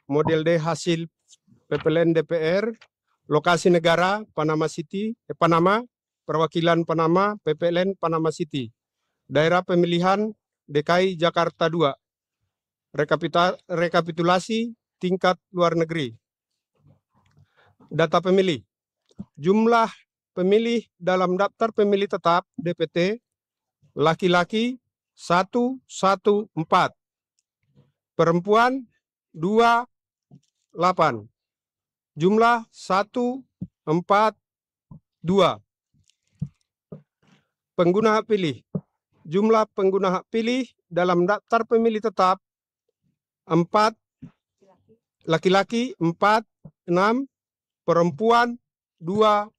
Model D hasil PPLN DPR, lokasi negara Panama City, Panama, perwakilan Panama, PPLN Panama City. Daerah pemilihan DKI Jakarta 2. Rekapitulasi tingkat luar negeri. Data pemilih. Jumlah pemilih dalam daftar pemilih tetap DPT, laki-laki 114, perempuan 28, jumlah 142. Pengguna hak pilih. Jumlah pengguna hak pilih dalam daftar pemilih tetap 4, laki-laki 46, perempuan 20.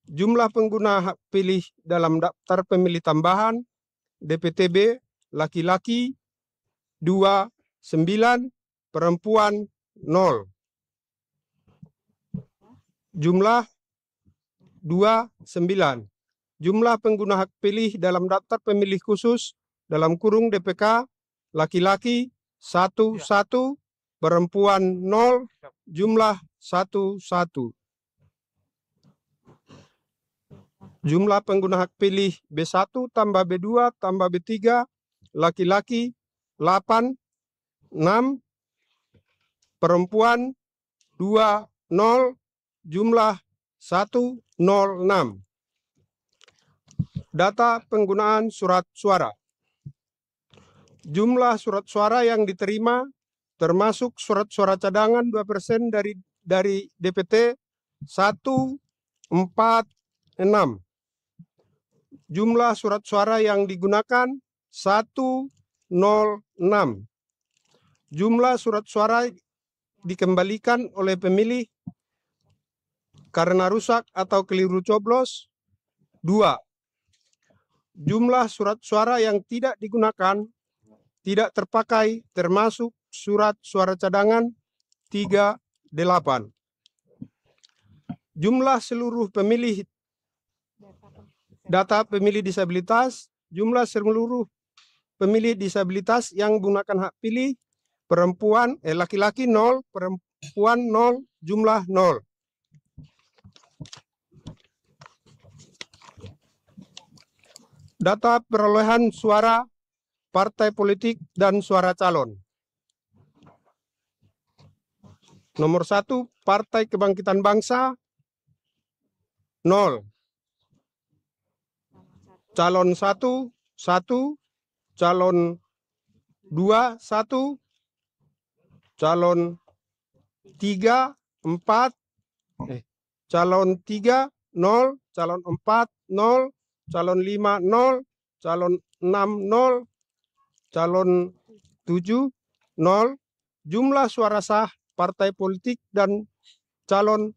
Jumlah pengguna hak pilih dalam daftar pemilih tambahan DPTB, laki-laki 29, perempuan 0. Jumlah 29. Jumlah pengguna hak pilih dalam daftar pemilih khusus dalam kurung DPK, laki-laki 11, perempuan 0, jumlah 11. Jumlah pengguna hak pilih B1 tambah B2 tambah B3, laki-laki 8, 6, perempuan 2, 0, jumlah 106. Data penggunaan surat suara. Jumlah surat suara yang diterima termasuk surat suara cadangan 2% dari DPT 146. Jumlah surat suara yang digunakan 106. Jumlah surat suara dikembalikan oleh pemilih karena rusak atau keliru coblos 2. Jumlah surat suara yang tidak digunakan, tidak terpakai, termasuk surat suara cadangan 38. Jumlah seluruh pemilih data pemilih disabilitas, jumlah seluruh pemilih disabilitas yang menggunakan hak pilih perempuan, laki-laki 0, perempuan 0, jumlah 0. Data perolehan suara partai politik dan suara calon. Nomor 1, Partai Kebangkitan Bangsa 0. Calon 1, 1. Calon 2, 1. Calon 3, 4. Calon 3, 0. Calon 4, 0. Calon 5, 0. Calon 6, 0. Calon 7, 0. Jumlah suara sah partai politik dan calon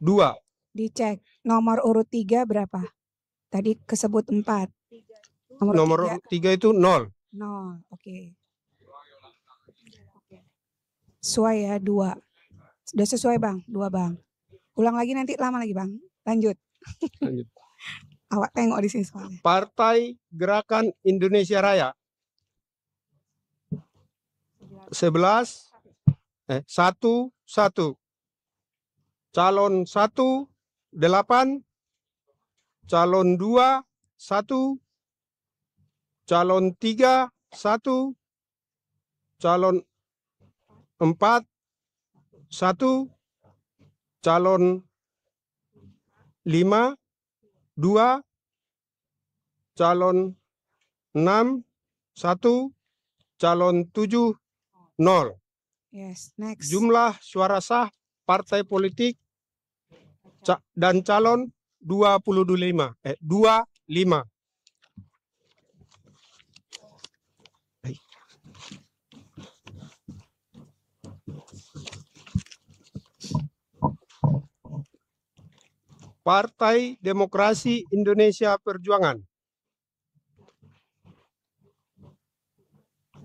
2. Dicek. Nomor urut 3 berapa? Tadi kesebut 4. Nomor 3 itu 0. 0, oke. Sesuai ya, 2. Sudah sesuai Bang, 2 Bang. Ulang lagi nanti lama lagi Bang. Lanjut. Lanjut. Awak tengok di sini soalnya. Partai Gerakan Indonesia Raya 11, 1, 1. Calon 1, 8. Calon 2, 1. Calon 3, 1. Calon 4, 1. Calon 5, 2. Calon 6, 1. Calon 7, 0. Yes, next. Jumlah suara sah partai politik dan calon 25. 25. Partai Demokrasi Indonesia Perjuangan.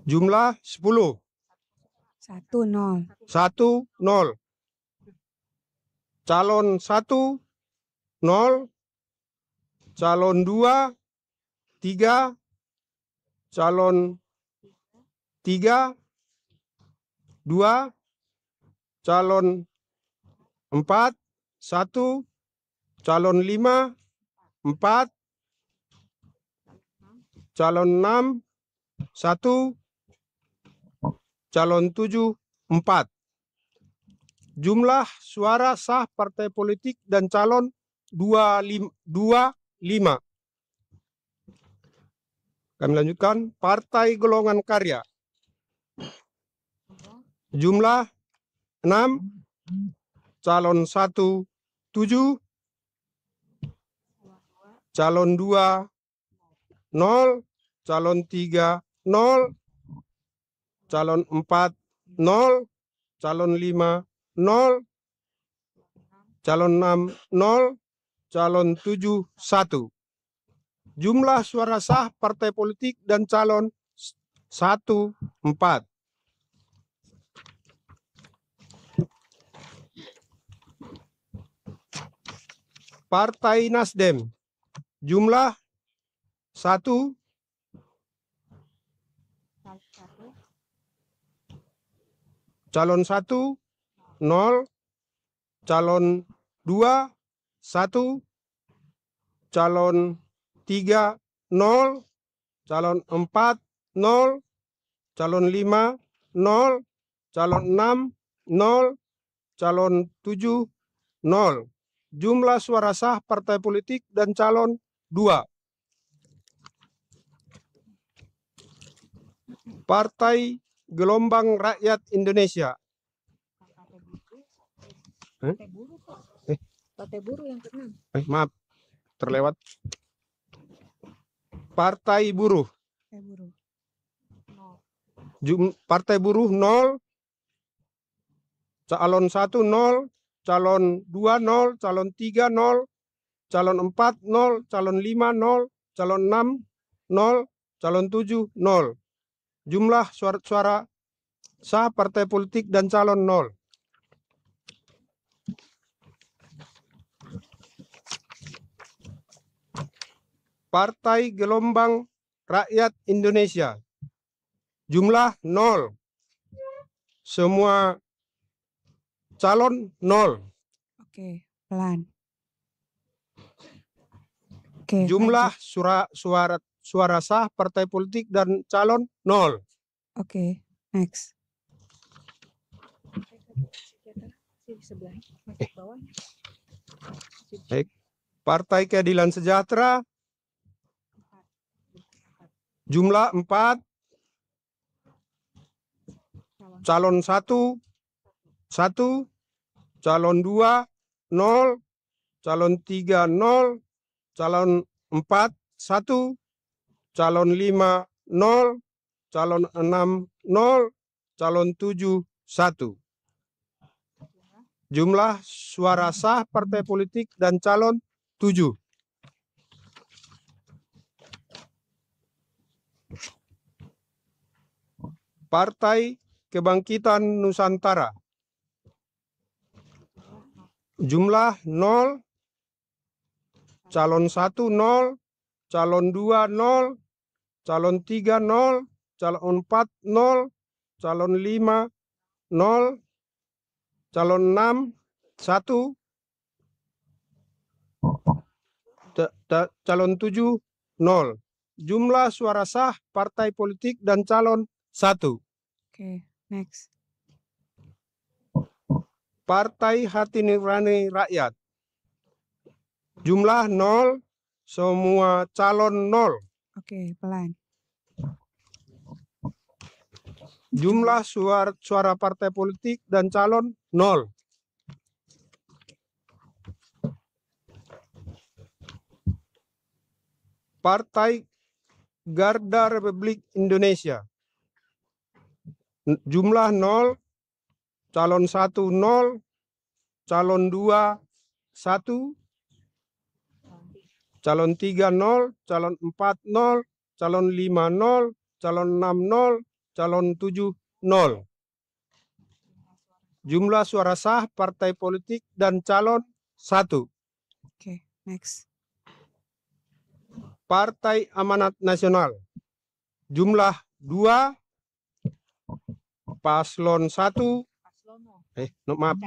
Jumlah 10. 1, 0. 1, 0. Calon 1, 0. Calon 2, 3. Calon 3. 2, calon 4, 1, calon 5, 4, calon 6, 1, calon 7, 4. Jumlah suara sah partai politik dan calon 25. Kami lanjutkan, Partai Golongan Karya. Jumlah 6, calon 1, 7, calon 2, 0, calon 3, 0, calon 4, 0, calon 5, 0, calon 6, 0, calon 7, 1. Jumlah suara sah partai politik dan calon 1, 4. Partai Nasdem. Jumlah 1, calon 1, 0, calon 2, 1, calon 3, 0, calon 4, 0, calon 5, 0, calon 6, 0, calon 7, 0. Jumlah suara sah partai politik dan calon 2. Partai Gelombang Rakyat Indonesia. Partai buruh yang ke-6. Maaf, terlewat. Partai Buruh. Partai Buruh 0, calon 1, 0, calon 2, 0, calon 3, 0, calon 4, 0, calon 5, 0, calon 6, 0, calon 7, 0. Jumlah suara sah partai politik dan calon 0. Partai Gelombang Rakyat Indonesia. Jumlah 0. Semua calon 0. Oke, pelan. Oke, Jumlah lanjut. suara sah partai politik dan calon 0. Oke, next. Baik. Partai Keadilan Sejahtera. Jumlah 4. Calon 1, 1, calon 2, 0, calon 3, 0, calon 4, 1, calon 5, 0, calon 6, 0, calon 7, 1. Jumlah suara sah partai politik dan calon 7. Partai Kebangkitan Nusantara. Jumlah 0, calon 1, 0, calon 2, 0, calon 3, 0, calon 4, 0, calon 5, 0, calon 6, 1, calon 7, 0. Jumlah suara sah partai politik dan calon 1. Oke, next. Partai Hati Nurani Rakyat. Jumlah 0, semua calon 0. Oke, pelan. Jumlah suara partai politik dan calon 0. Partai Garda Republik Indonesia. Jumlah 0, calon 1, 0, calon 2, 1, calon 3, 0, calon 4, 0, calon 5, 0, calon 6, 0, calon 7, 0. Jumlah suara sah partai politik dan calon 1. Oke, next. Partai Amanat Nasional. Jumlah 2. Paslon 1, maaf,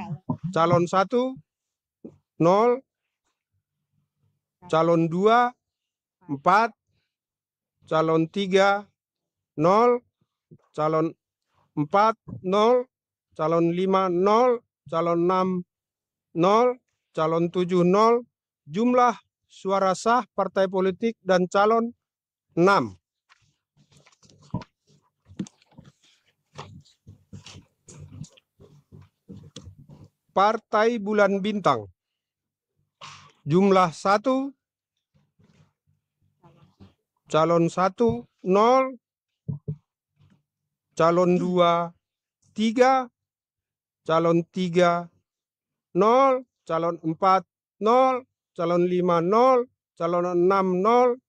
calon 1, 0, calon 2, 4, calon 3, 0, calon 4, 0, calon 5, 0, calon 6, 0, calon 7, 0, jumlah suara sah partai politik dan calon 6. Partai Bulan Bintang, jumlah 1, calon 1, 0, calon 2, 3, calon 3, 0, calon 4, 0, calon 5, 0, calon 6, 0,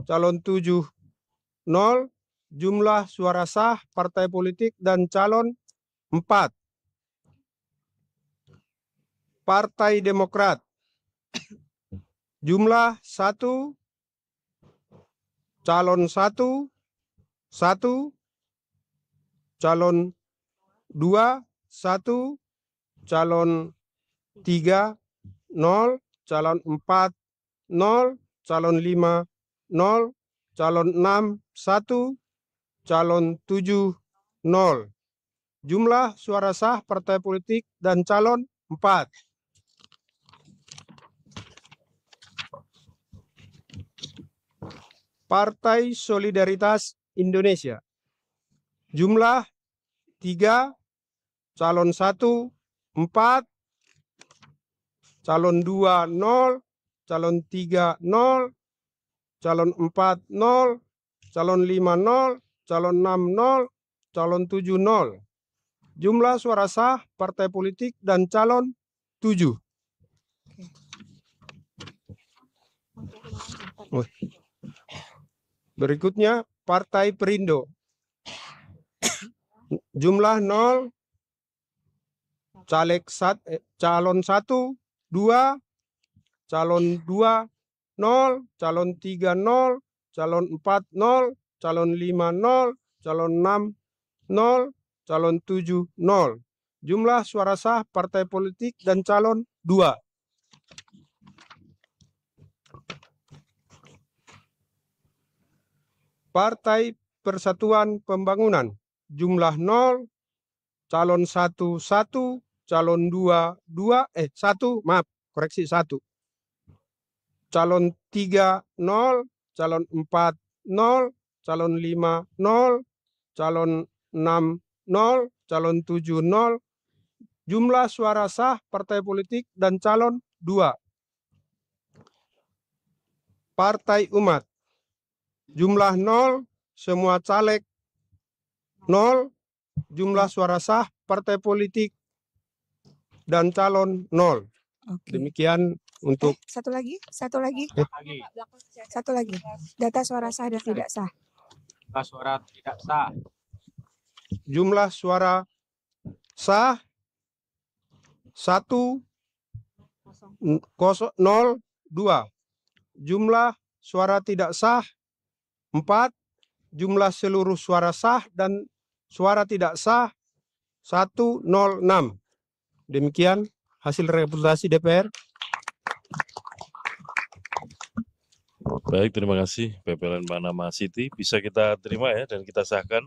calon 7, 0, jumlah suara sah partai politik dan calon 4. Partai Demokrat, jumlah 1, calon 1, 1, calon 2, 1, calon 3, 0, calon 4, 0, calon 5, 0, calon 6, 1, calon 7, 0. Jumlah suara sah partai politik dan calon 4. Partai Solidaritas Indonesia, jumlah 3, calon 1, 4, calon 2, 0, calon 3, 0, calon 4, 0, calon 5, 0, calon 6, 0, calon 7, 0. Jumlah suara sah partai politik dan calon 7. Berikutnya Partai Perindo, jumlah 0, calon 1, 2, calon 2, 0, calon 3, 0, calon 4, 0, calon 5, 0, calon 6, 0, calon 7, 0. Jumlah suara sah partai politik dan calon 2. Partai Persatuan Pembangunan, jumlah 0, calon 1, 1, calon 2, 2, 1, maaf, koreksi 1. Calon 3, 0, calon 4, 0, calon 5, 0, calon 6, 0, calon 7, 0. Jumlah suara sah partai politik dan calon 2. Partai Umat, jumlah 0, semua caleg 0, jumlah suara sah partai politik dan calon 0. Oke. Demikian untuk Satu lagi. Data suara sah dan tidak sah. Suara tidak sah. jumlah suara sah 1,002. Jumlah suara tidak sah 4. Jumlah seluruh suara sah dan suara tidak sah 106. Demikian hasil rekapitulasi DPR. Baik, terima kasih PPLN Panama City. Bisa kita terima ya dan kita sahkan.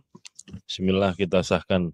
Bismillah, kita sahkan.